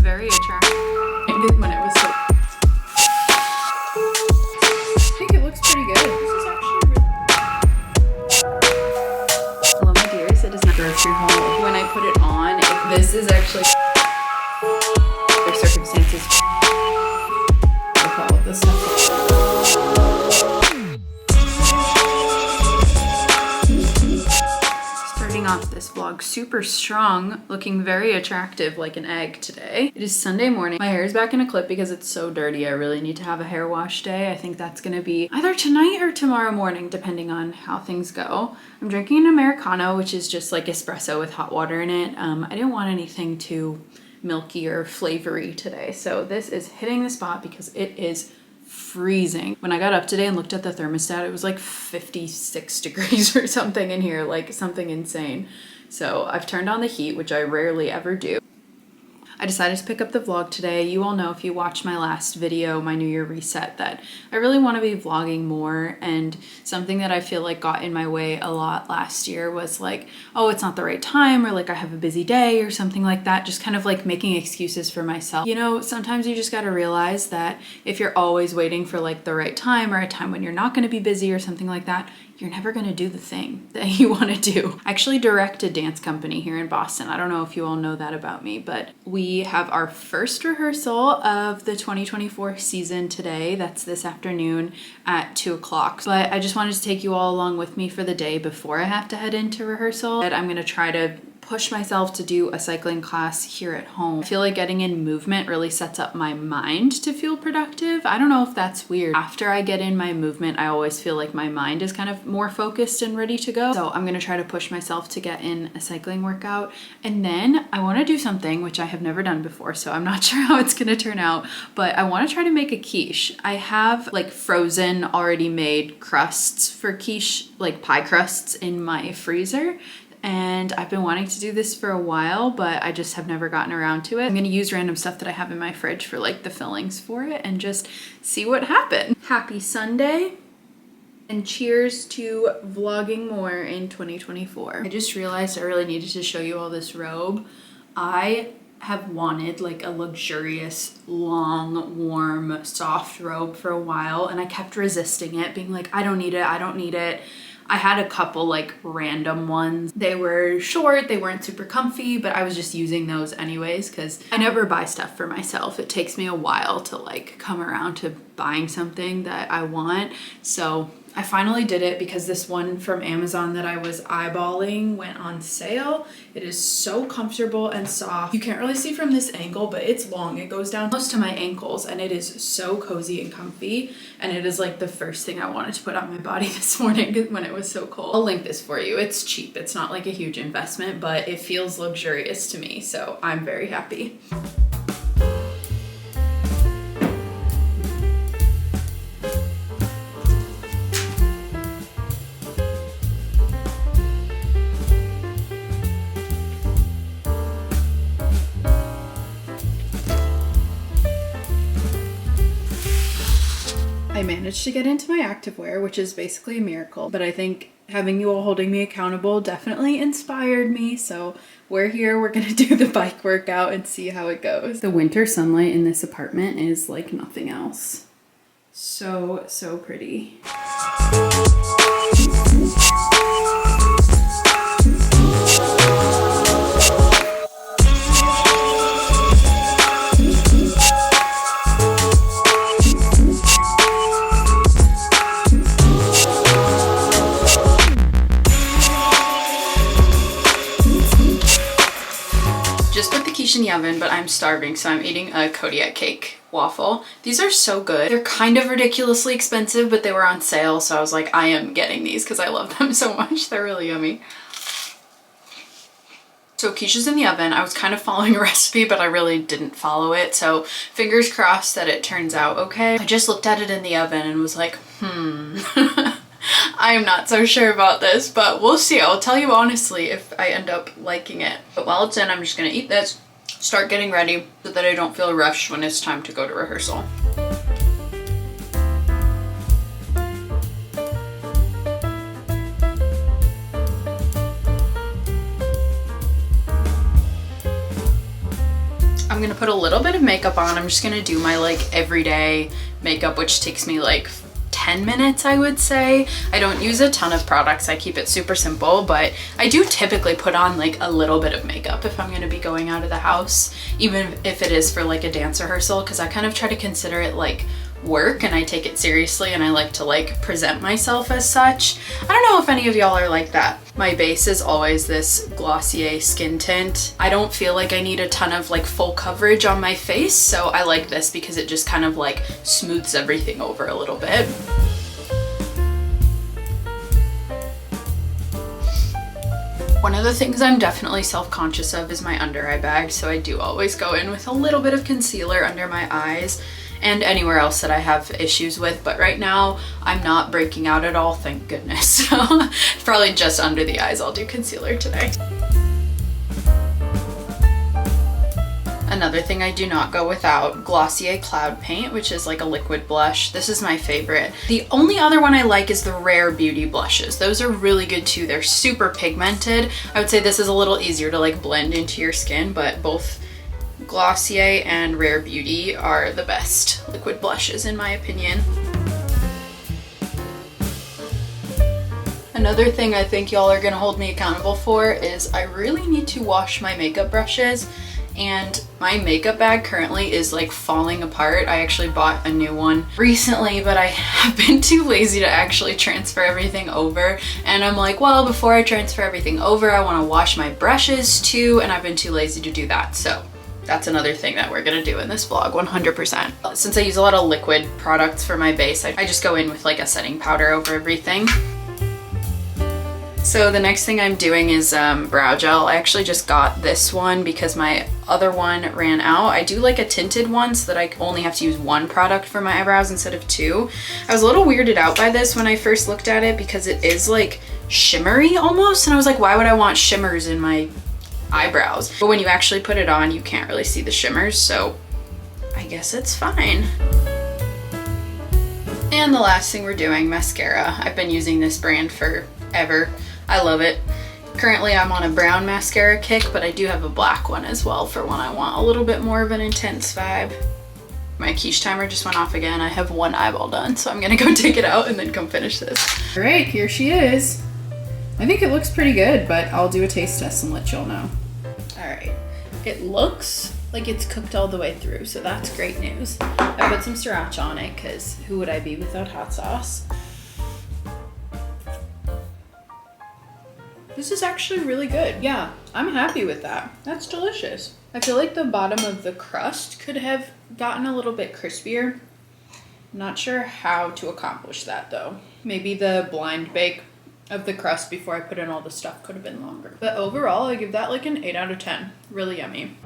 very attractive when it was so... I think it looks pretty good. This is actually really... Hello my dears, it is not Grocery Haul. When I put it on, this is actually... Their circumstances with all of this stuff. Off this vlog super strong, looking very attractive like an egg today. It is Sunday morning. My hair is back in a clip because it's so dirty. I really need to have a hair wash day. I think that's gonna be either tonight or tomorrow morning, depending on how things go. I'm drinking an Americano, which is just like espresso with hot water in it. I didn't want anything too milky or flavory today, so this is hitting the spot because it is freezing. When I got up today and looked at the thermostat, it was like 56 degrees or something in here, like something insane. So I've turned on the heat, which I rarely ever do. I decided to pick up the vlog today. You all know if you watched my last video, my New Year reset, that I really want to be vlogging more, and something that I feel like got in my way a lot last year was like, oh, it's not the right time, or like I have a busy day or something like that, just kind of like making excuses for myself. You know, sometimes you just got to realize that if you're always waiting for like the right time or a time when you're not going to be busy or something like that, you're never going to do the thing that you want to do. I actually direct a dance company here in Boston. I don't know if you all know that about me, but we have our first rehearsal of the 2024 season today. That's this afternoon at 2 o'clock. But I just wanted to take you all along with me for the day before I have to head into rehearsal. I'm going to try to push myself to do a cycling class here at home. I feel like getting in movement really sets up my mind to feel productive. I don't know if that's weird. After I get in my movement, I always feel like my mind is kind of more focused and ready to go. So I'm gonna try to push myself to get in a cycling workout. And then I wanna do something which I have never done before, so I'm not sure how it's gonna turn out, but I wanna try to make a quiche. I have like frozen, already made crusts for quiche, like pie crusts in my freezer. And I've been wanting to do this for a while, but I just have never gotten around to it. I'm gonna use random stuff that I have in my fridge for like the fillings for it and just see what happens. Happy Sunday, and cheers to vlogging more in 2024. I just realized I really needed to show you all this robe. I have wanted like a luxurious, long, warm, soft robe for a while, and I kept resisting it, being like, I don't need it, I don't need it. I had a couple like random ones. They were short, they weren't super comfy, but I was just using those anyways because I never buy stuff for myself. It takes me a while to like come around to buying something that I want. So I finally did it because this one from Amazon that I was eyeballing went on sale. It is so comfortable and soft. You can't really see from this angle, but it's long. It goes down close to my ankles and it is so cozy and comfy. And it is like the first thing I wanted to put on my body this morning when it was so cold. I'll link this for you. It's cheap. It's not like a huge investment, but it feels luxurious to me. So I'm very happy. I managed to get into my activewear, which is basically a miracle, but I think having you all holding me accountable definitely inspired me. So we're here, we're gonna do the bike workout and see how it goes. The winter sunlight in this apartment is like nothing else. So pretty. In the oven, but I'm starving, so I'm eating a Kodiak cake waffle. These are so good. They're kind of ridiculously expensive, but they were on sale, so I was like, I am getting these because I love them so much. They're really yummy. So quiche's in the oven. I was kind of following a recipe, but I really didn't follow it, so fingers crossed that it turns out okay. I just looked at it in the oven and was like, I'm not so sure about this, but we'll see. I'll tell you honestly if I end up liking it. But while it's in, I'm just gonna eat this, start getting ready so that I don't feel rushed when it's time to go to rehearsal. I'm gonna put a little bit of makeup on. I'm just gonna do my like everyday makeup, which takes me like 10 minutes, I would say. I don't use a ton of products. I keep it super simple, but I do typically put on like a little bit of makeup if I'm gonna be going out of the house, even if it is for like a dance rehearsal, because I kind of try to consider it like work and I take it seriously and I like to like present myself as such. I don't know if any of y'all are like that. My base is always this Glossier skin tint. I don't feel like I need a ton of like full coverage on my face, so I like this because it just kind of like smooths everything over a little bit. One of the things I'm definitely self-conscious of is my under eye bag, so I do always go in with a little bit of concealer under my eyes and anywhere else that I have issues with, but right now I'm not breaking out at all, thank goodness. So probably just under the eyes I'll do concealer today. Another thing I do not go without, Glossier Cloud Paint, which is like a liquid blush. This is my favorite. The only other one I like is the Rare Beauty blushes. Those are really good too. They're super pigmented. I would say this is a little easier to like blend into your skin, but both Glossier and Rare Beauty are the best liquid blushes in my opinion. Another thing I think y'all are gonna hold me accountable for is I really need to wash my makeup brushes, and my makeup bag currently is like falling apart. I actually bought a new one recently, but I have been too lazy to actually transfer everything over. And I'm like, well, before I transfer everything over, I wanna wash my brushes too, and I've been too lazy to do that. So that's another thing that we're gonna do in this vlog, 100%. Since I use a lot of liquid products for my base, I just go in with like a setting powder over everything. So the next thing I'm doing is brow gel. I actually just got this one because my other one ran out. I do like a tinted one so that I only have to use one product for my eyebrows instead of two. I was a little weirded out by this when I first looked at it because it is like shimmery almost, and I was like, why would I want shimmers in my eyebrows? But when you actually put it on, you can't really see the shimmers, so I guess it's fine. And the last thing we're doing, mascara. I've been using this brand forever. I love it. Currently I'm on a brown mascara kick, but I do have a black one as well for when I want a little bit more of an intense vibe. My quiche timer just went off again. I have one eyeball done, so I'm gonna go take it out and then come finish this. All right, here she is. I think it looks pretty good, but I'll do a taste test and let y'all know. All right, it looks like it's cooked all the way through, so that's great news. I put some sriracha on it because who would I be without hot sauce? This is actually really good. Yeah, I'm happy with that. That's delicious. I feel like the bottom of the crust could have gotten a little bit crispier. I'm not sure how to accomplish that though. Maybe the blind bake of the crust before I put in all the stuff could have been longer. But overall, I give that like an 8 out of 10. Really yummy.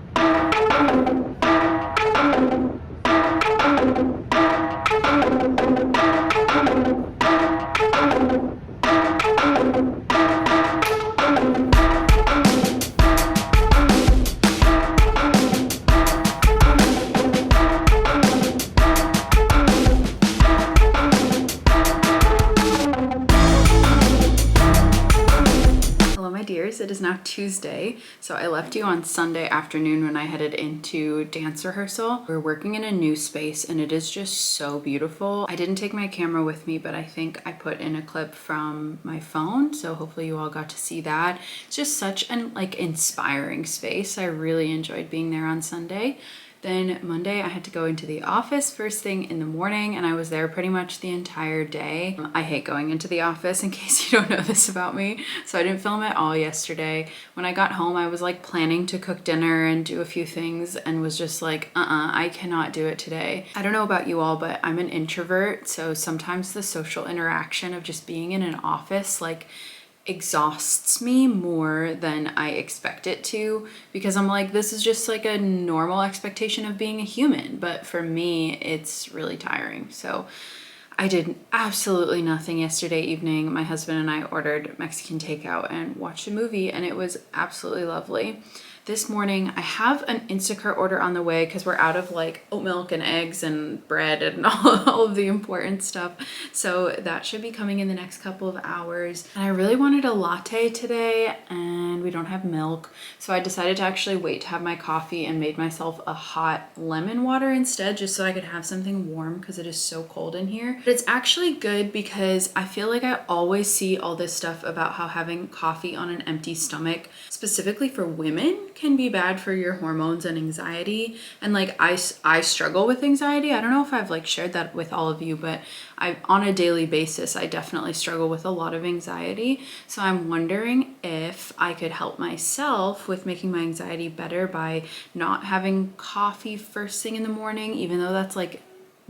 It is now Tuesday, so I left you on Sunday afternoon when I headed into dance rehearsal. We're working in a new space and it is just so beautiful. I didn't take my camera with me, but I think I put in a clip from my phone, so hopefully you all got to see that. It's just such an like inspiring space. I really enjoyed being there on Sunday. Then Monday I had to go into the office first thing in the morning, and I was there pretty much the entire day. I hate going into the office, in case you don't know this about me, so I didn't film at all yesterday. When I got home I was like planning to cook dinner and do a few things and was just like I cannot do it today. I don't know about you all, but I'm an introvert, so sometimes the social interaction of just being in an office like exhausts me more than I expect it to, because I'm like, this is just like a normal expectation of being a human, but for me it's really tiring. So I did absolutely nothing yesterday evening. My husband and I ordered Mexican takeout and watched a movie, and it was absolutely lovely. This morning I have an Instacart order on the way because we're out of like oat milk and eggs and bread and all of the important stuff. So that should be coming in the next couple of hours. And I really wanted a latte today and we don't have milk. So I decided to actually wait to have my coffee and made myself a hot lemon water instead, just so I could have something warm because it is so cold in here. But it's actually good because I feel like I always see all this stuff about how having coffee on an empty stomach, specifically for women, can be bad for your hormones and anxiety. And like I struggle with anxiety. I don't know if I've like shared that with all of you, but on a daily basis, I definitely struggle with a lot of anxiety. So I'm wondering if I could help myself with making my anxiety better by not having coffee first thing in the morning, even though that's like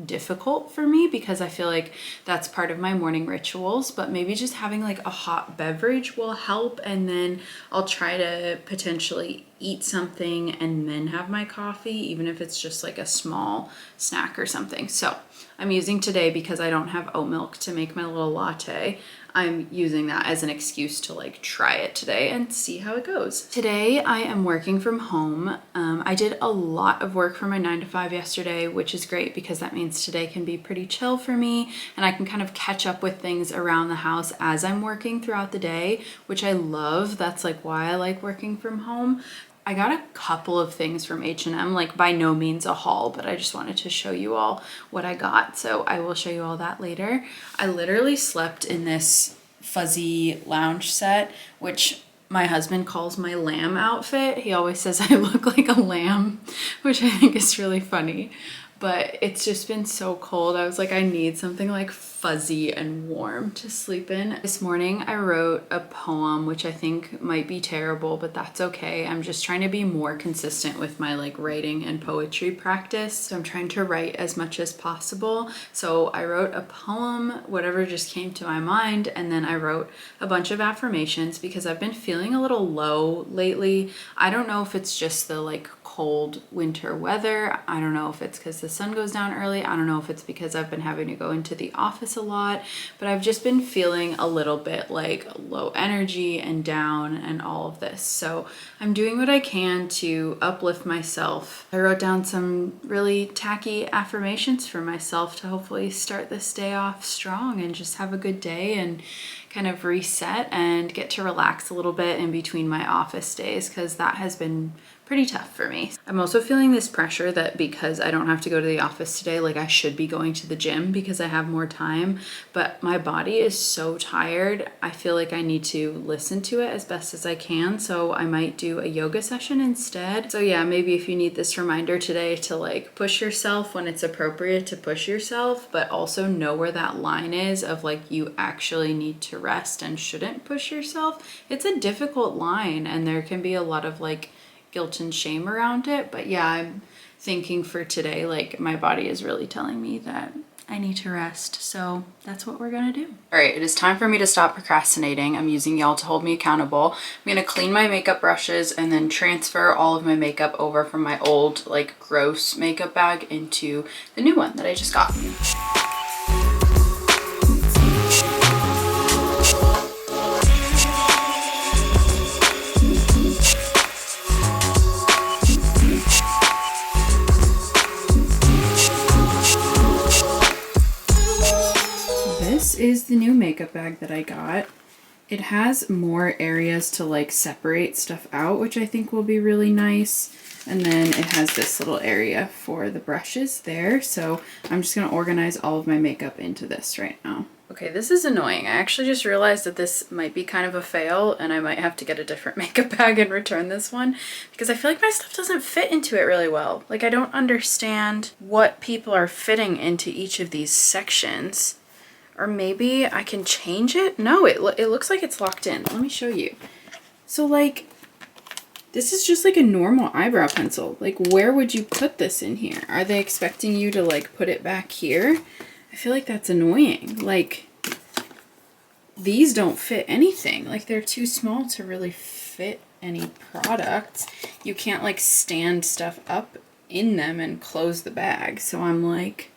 difficult for me because I feel like that's part of my morning rituals, but maybe just having like a hot beverage will help, and then I'll try to potentially eat something and then have my coffee, even if it's just like a small snack or something. So I'm using today, because I don't have oat milk to make my little latte, I'm using that as an excuse to like try it today and see how it goes. Today I am working from home. I did a lot of work for my 9 to 5 yesterday, which is great because that means today can be pretty chill for me and I can kind of catch up with things around the house as I'm working throughout the day, which I love. That's like why I like working from home. I got a couple of things from H&M, like by no means a haul, but I just wanted to show you all what I got. So I will show you all that later. I literally slept in this fuzzy lounge set, which my husband calls my lamb outfit. He always says I look like a lamb, which I think is really funny. But it's just been so cold. I was like, I need something like fuzzy and warm to sleep in. This morning I wrote a poem, which I think might be terrible, but that's okay. I'm just trying to be more consistent with my like writing and poetry practice. So I'm trying to write as much as possible. So I wrote a poem, whatever just came to my mind, and then I wrote a bunch of affirmations because I've been feeling a little low lately. I don't know if it's just the like cold winter weather. I don't know if it's because the sun goes down early. I don't know if it's because I've been having to go into the office a lot, but I've just been feeling a little bit like low energy and down and all of this. So I'm doing what I can to uplift myself. I wrote down some really tacky affirmations for myself to hopefully start this day off strong and just have a good day and kind of reset and get to relax a little bit in between my office days, because that has been pretty tough for me. I'm also feeling this pressure that because I don't have to go to the office today, like I should be going to the gym because I have more time, but my body is so tired. I feel like I need to listen to it as best as I can. So I might do a yoga session instead. So yeah, maybe if you need this reminder today to like push yourself when it's appropriate to push yourself, but also know where that line is of like you actually need to rest and shouldn't push yourself. It's a difficult line and there can be a lot of like guilt and shame around it. But yeah, I'm thinking for today, like my body is really telling me that I need to rest. So that's what we're gonna do. All right, it is time for me to stop procrastinating. I'm using y'all to hold me accountable. I'm gonna clean my makeup brushes and then transfer all of my makeup over from my old like gross makeup bag into the new one that I just got. This is the new makeup bag that I got. It has more areas to like separate stuff out, which I think will be really nice. And then it has this little area for the brushes there. So I'm just gonna organize all of my makeup into this right now. Okay, this is annoying. I actually just realized that this might be kind of a fail and I might have to get a different makeup bag and return this one because I feel like my stuff doesn't fit into it really well. Like I don't understand what people are fitting into each of these sections. Or maybe I can change it? No, it looks like it's locked in. Let me show you. So like, this is just like a normal eyebrow pencil. Like where would you put this in here? Are they expecting you to like put it back here? I feel like that's annoying. Like these don't fit anything. Like they're too small to really fit any products. You can't like stand stuff up in them and close the bag. So I'm like,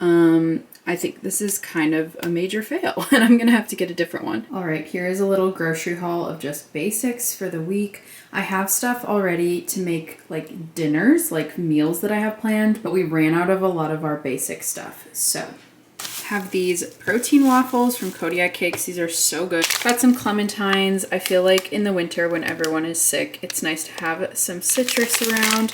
I think this is kind of a major fail and I'm gonna have to get a different one. All right, here is a little grocery haul of just basics for the week. I have stuff already to make like dinners, like meals that I have planned, but we ran out of a lot of our basic stuff. So have these protein waffles from Kodiak Cakes. These are so good. Got some clementines. I feel like in the winter when everyone is sick, it's nice to have some citrus around.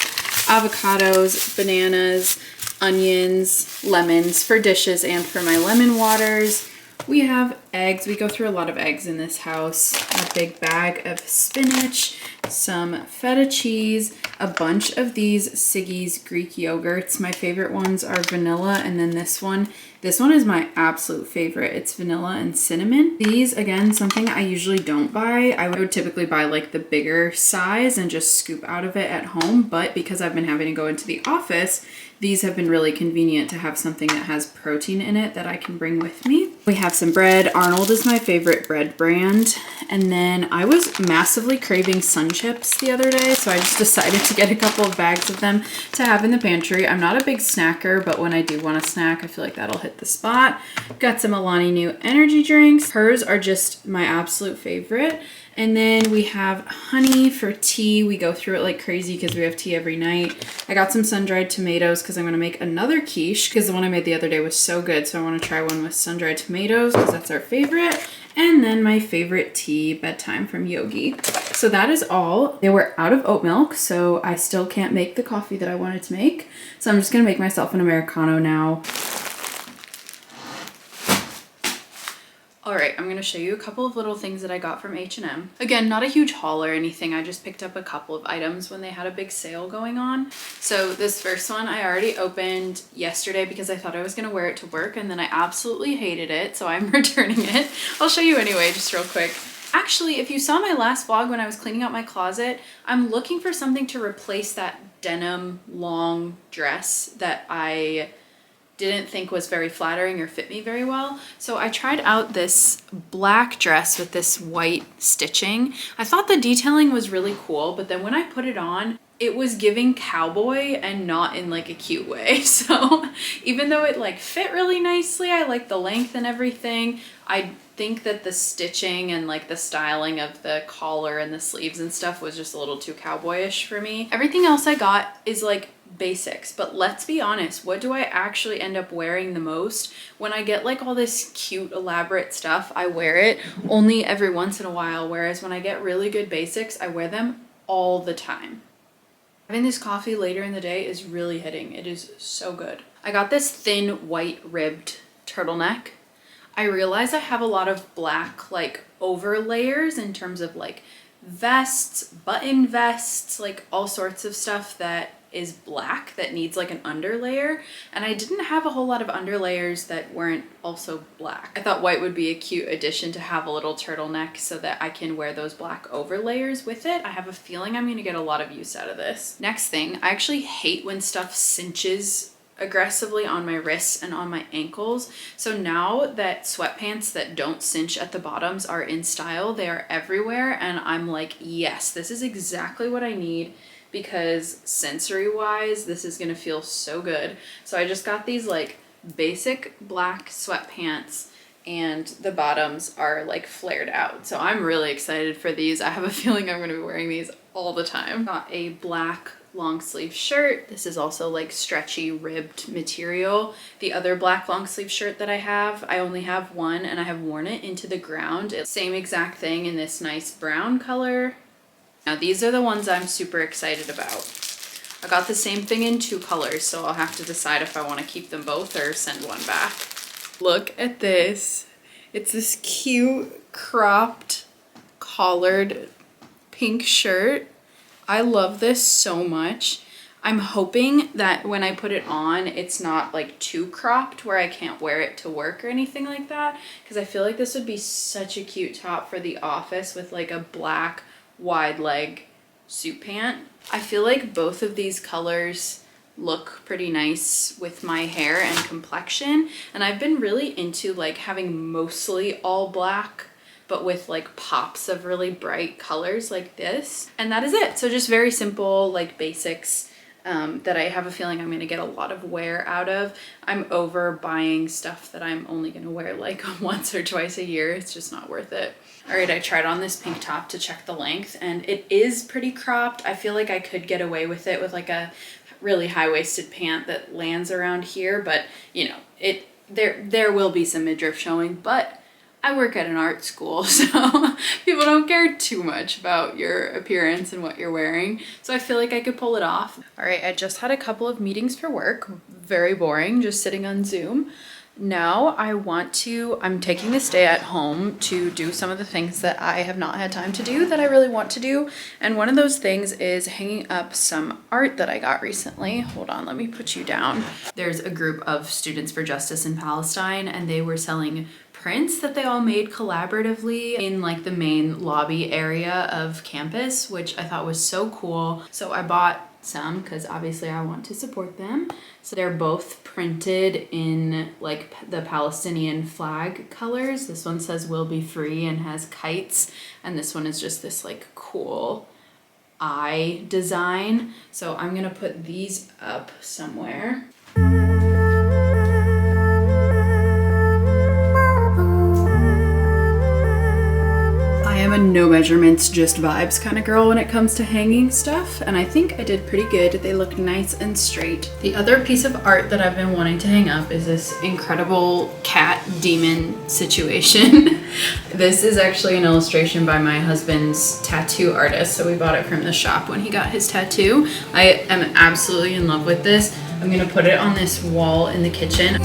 Avocados, bananas, onions, lemons for dishes and for my lemon waters. We have eggs. We go through a lot of eggs in this house. A big bag of spinach, some feta cheese, a bunch of these Siggy's Greek yogurts. My favorite ones are vanilla, and then this one. This one is my absolute favorite. It's vanilla and cinnamon. These, again, something I usually don't buy. I would typically buy like the bigger size and just scoop out of it at home, but because I've been having to go into the office, these have been really convenient to have something that has protein in it that I can bring with me. We have some bread. Arnold is my favorite bread brand. And then I was massively craving Sun Chips the other day, so I just decided to get a couple of bags of them to have in the pantry. I'm not a big snacker, but when I do want a snack, I feel like that'll hit the spot. Got some Alani Nu energy drinks. Hers are just my absolute favorite. And then we have honey for tea. We go through it like crazy because we have tea every night. I got some sun-dried tomatoes because I'm going to make another quiche because the one I made the other day was so good. So I want to try one with sun-dried tomatoes because that's our favorite. And then my favorite tea, Bedtime from Yogi. So that is all. They were out of oat milk, so I still can't make the coffee that I wanted to make. So I'm just going to make myself an Americano now. All right, I'm gonna show you a couple of little things that I got from H&M. Again, not a huge haul or anything. I just picked up a couple of items when they had a big sale going on. So this first one I already opened yesterday because I thought I was gonna wear it to work and then I absolutely hated it, so I'm returning it. I'll show you anyway, just real quick. Actually, if you saw my last vlog when I was cleaning out my closet, I'm looking for something to replace that denim long dress that I didn't think was very flattering or fit me very well. So I tried out this black dress with this white stitching. I thought the detailing was really cool, but then when I put it on, it was giving cowboy and not in like a cute way. So even though it like fit really nicely, I like the length and everything, I think that the stitching and like the styling of the collar and the sleeves and stuff was just a little too cowboyish for me. Everything else I got is like basics, but let's be honest, what do I actually end up wearing the most? When I get like all this cute elaborate stuff, I wear it only every once in a while, whereas when I get really good basics, I wear them all the time. Having this coffee later in the day is really hitting. It is so good. I got this thin white ribbed turtleneck. I realize I have a lot of black like over layers in terms of like vests, button vests, like all sorts of stuff that is black that needs like an underlayer, and I didn't have a whole lot of underlayers that weren't also black. I thought white would be a cute addition to have a little turtleneck so that I can wear those black overlayers with it. I have a feeling I'm gonna get a lot of use out of this. Next thing, I actually hate when stuff cinches aggressively on my wrists and on my ankles. So now that sweatpants that don't cinch at the bottoms are in style, they are everywhere, and I'm like, yes, this is exactly what I need, because sensory wise this is gonna feel so good. So I just got these like basic black sweatpants and the bottoms are like flared out, so I'm really excited for these. I have a feeling I'm gonna be wearing these all the time. Got a black long sleeve shirt. This is also like stretchy ribbed material. The other black long sleeve shirt that I only have one, and I have worn it into the ground. It's same exact thing in this nice brown color. Now these are the ones I'm super excited about. I got the same thing in 2 colors, so I'll have to decide if I want to keep them both or send one back. Look at this. It's this cute cropped collared pink shirt. I love this so much. I'm hoping that when I put it on, it's not like too cropped where I can't wear it to work or anything like that, because I feel like this would be such a cute top for the office with like a black wide leg suit pant. I feel like both of these colors look pretty nice with my hair and complexion, and I've been really into like having mostly all black but with like pops of really bright colors like this, and that is it. So just very simple like basics. that I have a feeling I'm gonna get a lot of wear out of. I'm over buying stuff that I'm only gonna wear like once or twice a year. It's just not worth it. All right, I tried on this pink top to check the length and it is pretty cropped. I feel like I could get away with it with like a really high-waisted pant that lands around here, but you know, there will be some midriff showing, but I work at an art school, so people don't care too much about your appearance and what you're wearing. So I feel like I could pull it off. All right, I just had a couple of meetings for work. Very boring, just sitting on Zoom. Now I'm taking this day at home to do some of the things that I have not had time to do that I really want to do. And one of those things is hanging up some art that I got recently. Hold on, let me put you down. There's a group of Students for Justice in Palestine and they were selling prints that they all made collaboratively in like the main lobby area of campus, which I thought was so cool. So I bought some because obviously I want to support them. So they're both printed in like the Palestinian flag colors. This one says "Will Be Free" and has kites, and this one is just this like cool eye design. So I'm gonna put these up somewhere. I am a no measurements, just vibes kind of girl when it comes to hanging stuff, and I think I did pretty good. They look nice and straight. The other piece of art that I've been wanting to hang up is this incredible cat demon situation. This is actually an illustration by my husband's tattoo artist, so we bought it from the shop when he got his tattoo. I am absolutely in love with this. I'm gonna put it on this wall in the kitchen.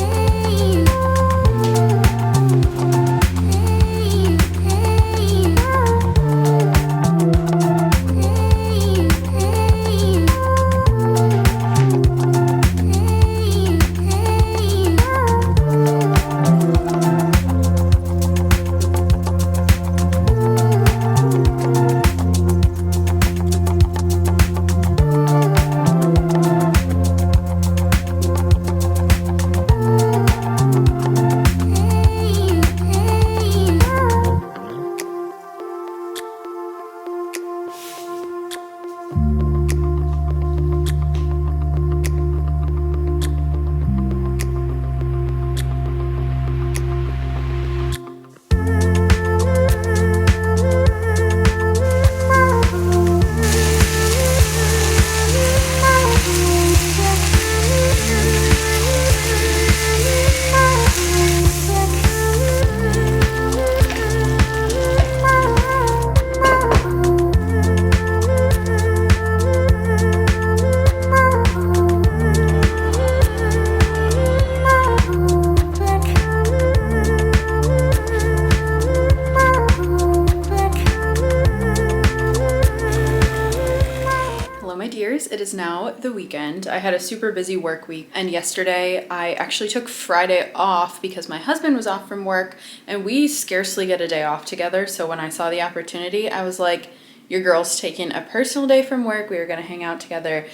It is now the weekend. I had a super busy work week, and yesterday I actually took Friday off because my husband was off from work and we scarcely get a day off together. So when I saw the opportunity, I was like, your girl's taking a personal day from work. We were gonna hang out together.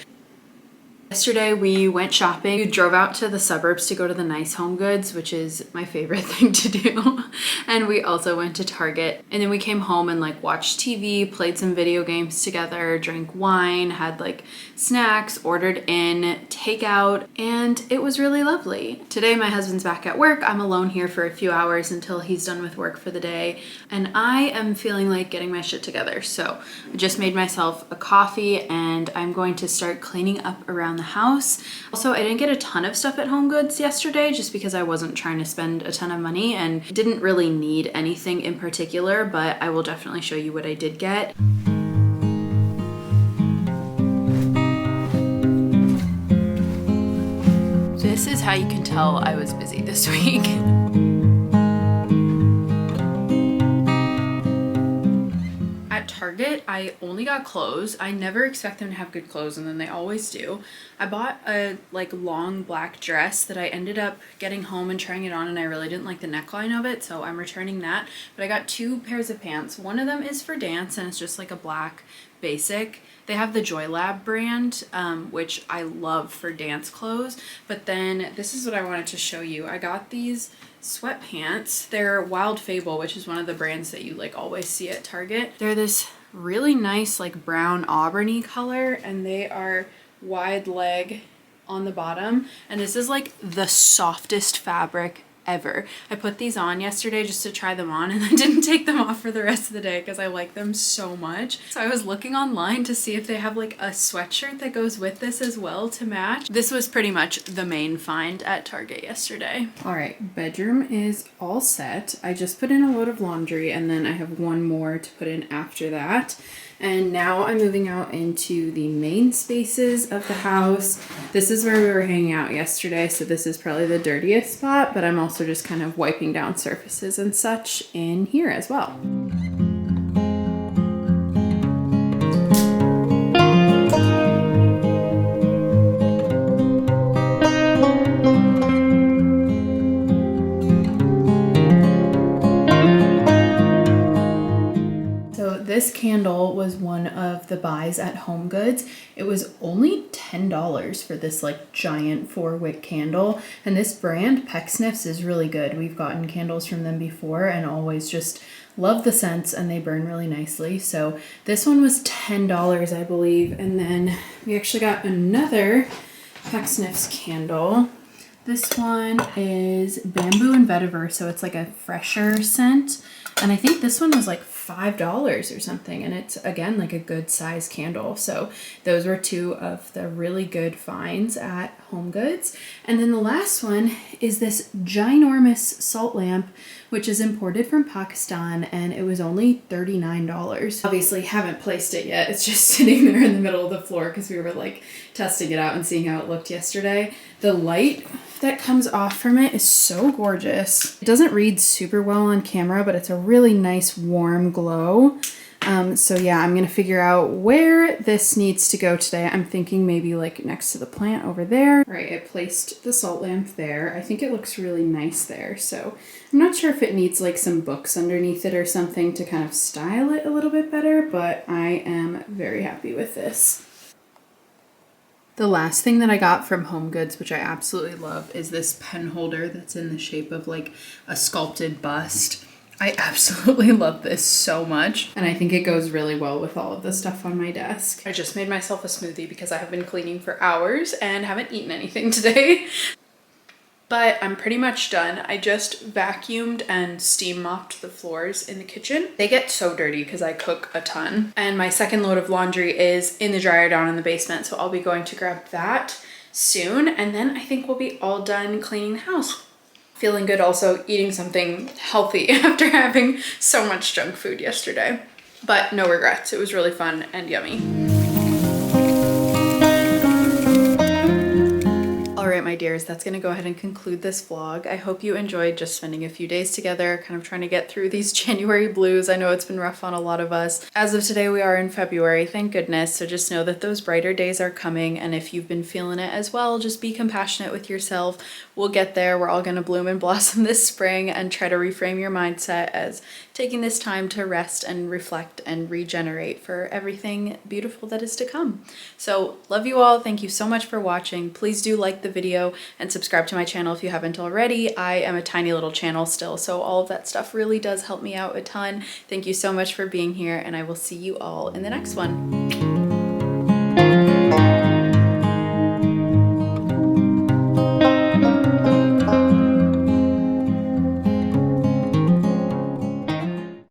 Yesterday we went shopping. We drove out to the suburbs to go to the Nice Home Goods, which is my favorite thing to do. And we also went to Target. And then we came home and like watched TV, played some video games together, drank wine, had like snacks, ordered in takeout, and it was really lovely. Today my husband's back at work. I'm alone here for a few hours until he's done with work for the day. And I am feeling like getting my shit together. So I just made myself a coffee and I'm going to start cleaning up around the house. Also, I didn't get a ton of stuff at Home Goods yesterday just because I wasn't trying to spend a ton of money and didn't really need anything in particular, but I will definitely show you what I did get. This is how you can tell I was busy this week. Target, I only got clothes. I never expect them to have good clothes, and then they always do. I bought a like long black dress that I ended up getting home and trying it on, and I really didn't like the neckline of it, so I'm returning that. But I got 2 pairs of pants. One of them is for dance, and it's just like a black basic. They have the JoyLab brand, which I love for dance clothes. But then this is what I wanted to show you. I got these sweatpants. They're Wild Fable, which is one of the brands that you like always see at Target. They're this really nice like brown auburny color, and they are wide leg on the bottom, and this is like the softest fabric ever. I put these on yesterday just to try them on, and I didn't take them off for the rest of the day because I like them so much. So I was looking online to see if they have like a sweatshirt that goes with this as well to match. This was pretty much the main find at Target yesterday. All right, bedroom is all set. I just put in a load of laundry, and then I have one more to put in after that. And now I'm moving out into the main spaces of the house. This is where we were hanging out yesterday, so this is probably the dirtiest spot, but I'm also just kind of wiping down surfaces and such in here as well. This candle was one of the buys at Home Goods. It was only $10 for this like giant 4-wick candle. And this brand, Pecksniffs, is really good. We've gotten candles from them before and always just love the scents, and they burn really nicely. So this one was $10, I believe. And then we actually got another Pecksniffs candle. This one is bamboo and vetiver, so it's like a fresher scent. And I think this one was like $5 or something, and it's again like a good size candle. So those were two of the really good finds at Home Goods. And then the last one is this ginormous salt lamp, which is imported from Pakistan, and it was only $39. Obviously haven't placed it yet. It's just sitting there in the middle of the floor because we were like testing it out and seeing how it looked yesterday. The light that comes off from it is so gorgeous. It doesn't read super well on camera, but it's a really nice warm glow. So yeah, I'm gonna figure out where this needs to go today. I'm thinking maybe like next to the plant over there. All right, I placed the salt lamp there. I think it looks really nice there. So I'm not sure if it needs like some books underneath it or something to kind of style it a little bit better, but I am very happy with this. The last thing that I got from Home Goods, which I absolutely love, is this pen holder that's in the shape of like a sculpted bust. I absolutely love this so much, and I think it goes really well with all of the stuff on my desk. I just made myself a smoothie because I have been cleaning for hours and haven't eaten anything today. But I'm pretty much done. I just vacuumed and steam mopped the floors in the kitchen. They get so dirty because I cook a ton. And my second load of laundry is in the dryer down in the basement, so I'll be going to grab that soon. And then I think we'll be all done cleaning the house. Feeling good also eating something healthy after having so much junk food yesterday. But no regrets. It was really fun and yummy. Alright, my dears, that's gonna go ahead and conclude this vlog. I hope you enjoyed just spending a few days together, kind of trying to get through these January blues. I know it's been rough on a lot of us. As of today, we are in February, thank goodness. So just know that those brighter days are coming, and if you've been feeling it as well, just be compassionate with yourself. We'll get there. We're all gonna bloom and blossom this spring, and try to reframe your mindset as taking this time to rest and reflect and regenerate for everything beautiful that is to come. So love you all. Thank you so much for watching. Please do like the video and subscribe to my channel if you haven't already. I am a tiny little channel still, so all of that stuff really does help me out a ton. Thank you so much for being here, and I will see you all in the next one.